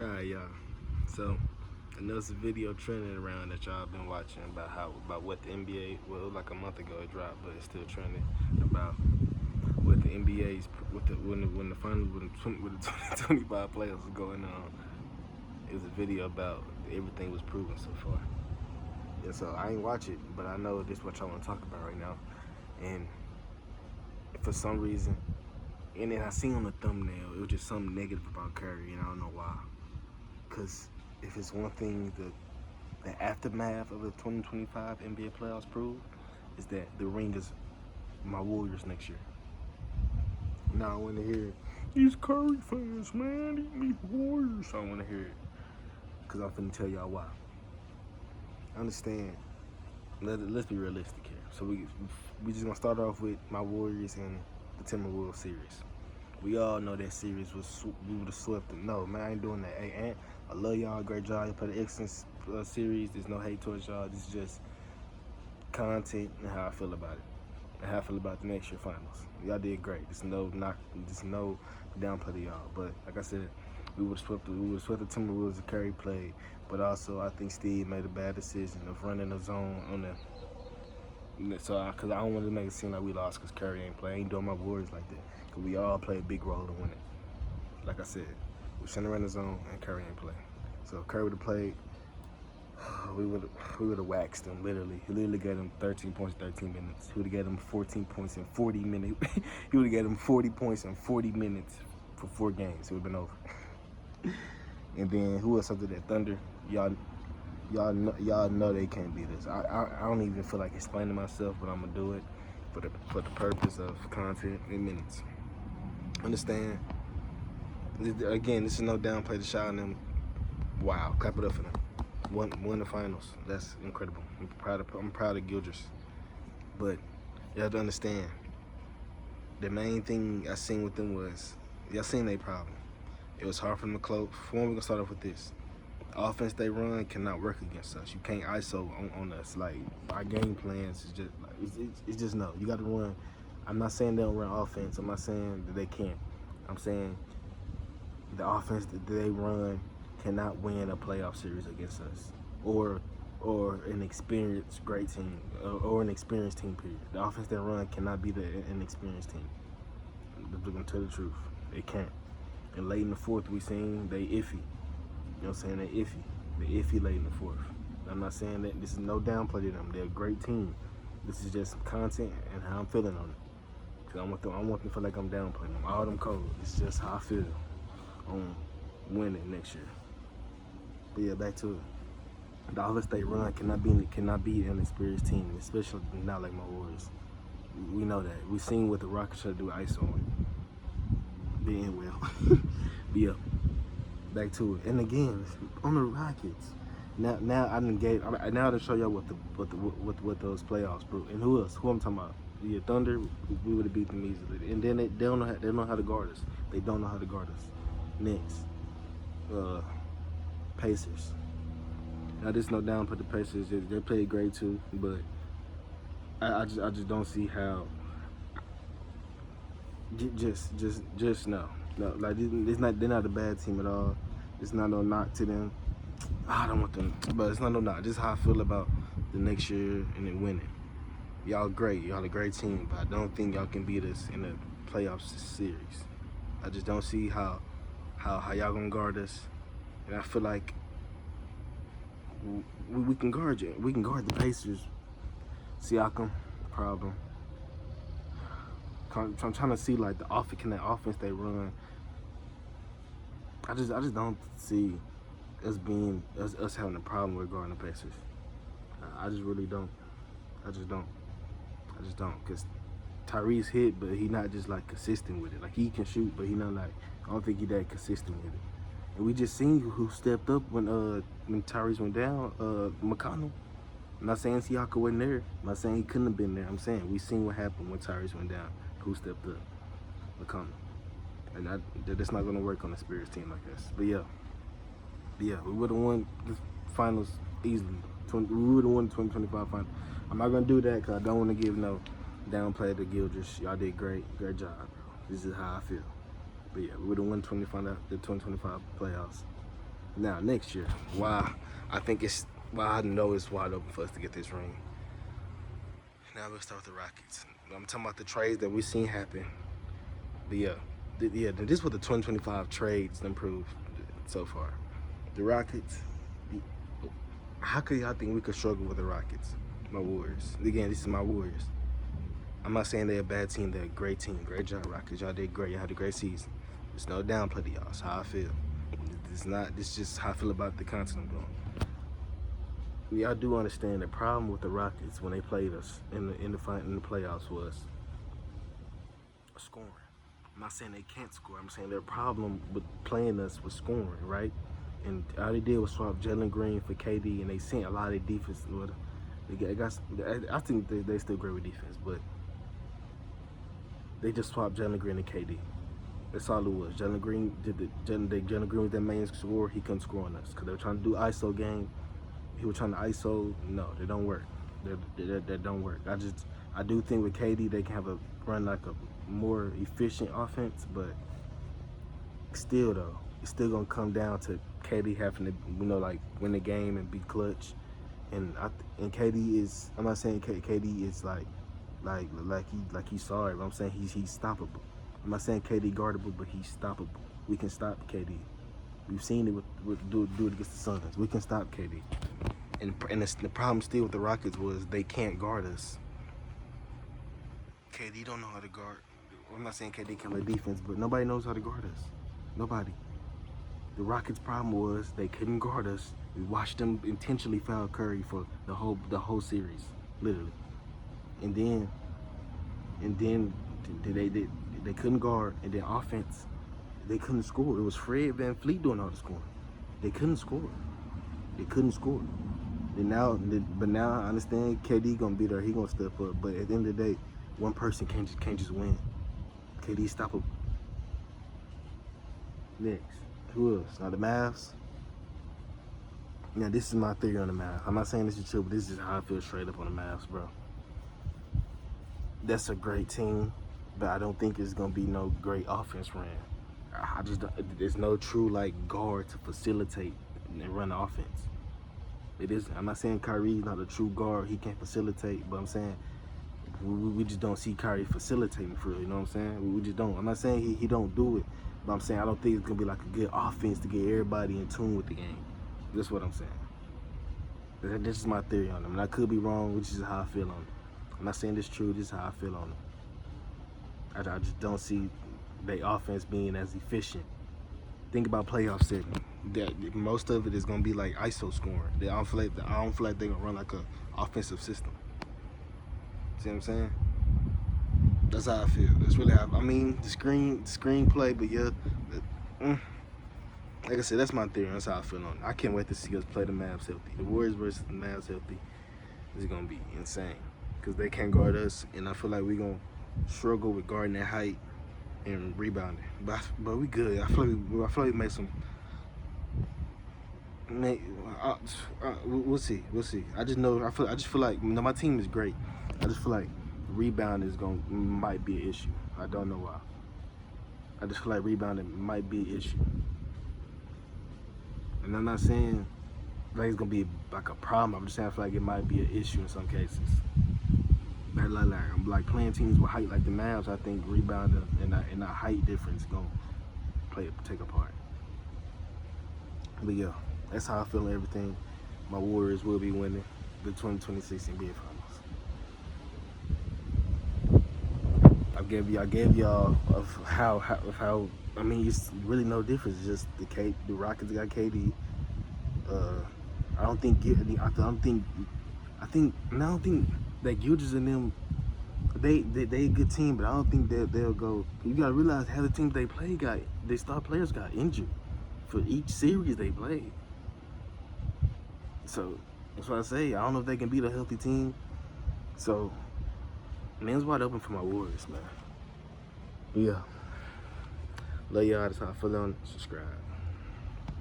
Alright, y'all. So, I know it's a video trending around that y'all been watching about what the NBA, well, like a month ago it dropped, but it's still trending about what the NBA's when the finals with the 2025 playoffs was going on. It was a video about everything was proven so far. And so I ain't watch it, but I know this is what y'all want to talk about right now. And for some reason, and then I seen on the thumbnail, it was just something negative about Curry, and I don't know why. Because if it's one thing the aftermath of the 2025 NBA playoffs proved, is that the ring is my Warriors next year. Now I want to hear these Curry fans, man, these Warriors. I want to hear it because I'm finna tell y'all why. Understand? Let's be realistic here. So we just gonna start off with my Warriors and the Timberwolves series. We all know that series we would have swept them. No, man, I ain't doing that. Hey, Ant, I love y'all. Great job. You played an excellent series. There's no hate towards y'all. This is just content and how I feel about it. And how I feel about the next year finals. Y'all did great. There's no downplay to y'all. But like I said, we would have swept the Timberwolves if Curry played. But also, I think Steve made a bad decision of running the zone on the. So, because I don't want to make it seem like we lost because Curry ain't playing. I ain't doing my Warriors like that. Because we all play a big role to win it. Like I said, we shouldn't have run the zone and Curry ain't play. So if Curry would have played, we would have waxed him, literally. He literally gave him 13 points, 13 minutes. He would have gave him 14 points in 40 minutes. He would have gave him 40 points in 40 minutes for 4 games. It would have been over. And then who else under that? Thunder. Y'all know they can't beat us. I don't even feel like explaining myself, but I'm gonna do it for the purpose of content and minutes. Understand? Again, this is no downplay to Shaw and them. Wow, clap it up for them. Won the finals. That's incredible. I'm proud of Gildress. But you have to understand, the main thing I seen with them was y'all seen their problem. It was hard for them to close. For one, we're gonna start off with this. The offense they run cannot work against us. You can't ISO on us. Like, our game plans is just like, it's just no. You got to run. I'm not saying they don't run offense. I'm not saying that they can't. I'm saying the offense that they run cannot win a playoff series against us, or an experienced great team, or an experienced team. Period. The offense they run cannot beat an experienced team. I'm gonna tell the truth. They can't. And late in the fourth, we seen they iffy. You know what I'm saying? They iffy. They iffy late in the fourth. I'm not saying that this is no downplay to them. They're a great team. This is just content and how I'm feeling on it. Cause I want them to feel like I'm downplaying them. All them cold. It's just how I feel on winning next year. But yeah, back to it. The offense they run cannot be an experienced team, especially not like my Warriors. We know that. We seen what the Rockets should do ISO on. Being well. But yeah. Back to it, and again on the Rockets. Now I done to show y'all what those playoffs bro. And who else? Who I'm talking about? Yeah, Thunder. We would have beat them easily. And then they don't know how to guard us. They don't know how to guard us. Next, Pacers. Now this no down for the Pacers. They played great too, but I just don't see how. Just no. No, like they're not a bad team at all. It's not no knock to them. I don't want them, but it's not no knock. Just how I feel about the next year and then winning. Y'all great. Y'all a great team, but I don't think y'all can beat us in a playoffs series. I just don't see how y'all gonna guard us. And I feel like we can guard you. We can guard the Pacers. Siakam, problem. I'm trying to see like the offense they run. I just don't see us having a problem with guarding the Pacers. I just really don't. I just don't. Cause Tyrese hit, but he not just like consistent with it. Like he can shoot, but he not like, I don't think he that consistent with it. And we just seen who stepped up when Tyrese went down. McConnell. I'm not saying Siakam wasn't there. I'm not saying he couldn't have been there. I'm saying we seen what happened when Tyrese went down. Who stepped up? McConnell. And that's not going to work on a Spirits team like this. But yeah, we would have won the finals easily. We would have won the 2025 finals. I'm not going to do that because I don't want to give no downplay to Gildress. Y'all did great job, bro. This is how I feel. But yeah, we would have won the 2025 playoffs. Now next year, why I know it's wide open for us to get this ring. Now let's start with the Rockets. I'm talking about the trades that we've seen happen. But this is what the 2025 trades improved so far. The Rockets. How could y'all think we could struggle with the Rockets? My Warriors. Again, this is my Warriors. I'm not saying they're a bad team. They're a great team. Great job, Rockets. Y'all did great. Y'all had a great season. There's no downplay to y'all. That's how I feel. This is just how I feel about the content I'm doing. Y'all do understand the problem with the Rockets when they played us in the playoffs was scoring. I'm not saying they can't score. I'm saying their problem with playing us was scoring, right? And all they did was swap Jalen Green for KD, and they sent a lot of defense. I think they still great with defense, but they just swapped Jalen Green and KD. That's all it was. Jalen Green was their main scorer. He couldn't score on us because they were trying to do ISO game. He was trying to ISO. No, they don't work. That don't work. I do think with KD they can run like a more efficient offense, but still though, it's still gonna come down to KD having to like win the game and be clutch. And KD is. I'm not saying KD is like he's sorry, but I'm saying he's stoppable. I'm not saying KD guardable, but he's stoppable. We can stop KD. We've seen it do it against the Suns. We can stop KD. And the problem still with the Rockets was they can't guard us. KD don't know how to guard. I'm not saying KD can play defense, but nobody knows how to guard us. Nobody. The Rockets' problem was they couldn't guard us. We watched them intentionally foul Curry for the whole series, literally. And then they couldn't guard, and then offense, they couldn't score. It was Fred VanVleet doing all the scoring. They couldn't score. But now I understand KD gonna be there. He gonna step up. But at the end of the day, one person can't just win. KD stoppable. Next, who else? Now the Mavs. Now this is my theory on the Mavs. I'm not saying this is true, but this is how I feel straight up on the Mavs, bro. That's a great team, but I don't think it's gonna be no great offense ran. I just don't, there's no true like guard to facilitate and run the offense. It is. I'm not saying Kyrie's not a true guard. He can't facilitate, but I'm saying we just don't see Kyrie facilitating for real. You know what I'm saying? We just don't. I'm not saying he don't do it, but I'm saying I don't think it's gonna be like a good offense to get everybody in tune with the game. That's what I'm saying. This is my theory on them, and I could be wrong, which is how I feel on them. I'm not saying this is true. This is how I feel on them. I just don't see their offense being as efficient. Think about playoff setting. That most of it is gonna be like ISO scoring. I don't feel like they're gonna run like a offensive system. See what I'm saying? That's how I feel. That's really how I mean. The screen play, but yeah. Like I said, that's my theory. That's how I feel on it. I can't wait to see us play the Mavs healthy. The Warriors versus the Mavs healthy is gonna be insane because they can't guard us, and I feel like we're gonna struggle with guarding that height and rebounding. But we good. I feel like we made some. We'll see. I just feel like my team is great. I just feel like rebounding might be an issue. I don't know why. I just feel like rebounding might be an issue. And I'm not saying like it's gonna be like a problem. I'm just saying I feel like it might be an issue in some cases. Like playing teams with height like the Mavs, I think rebounding and that height difference gonna take a part. But yeah, that's how I feel on everything. My Warriors will be winning the 2026 NBA Finals. I gave y'all of how I mean it's really no difference. It's just the Rockets got KD. I don't think that Gilgeous and them they a good team, but I don't think they'll go. You gotta realize how the teams they play their star players got injured for each series they played. So that's what I say. I don't know if they can beat a healthy team. So man's wide open for my Warriors, man. Yeah. Love y'all. That's how I feel on it. Subscribe.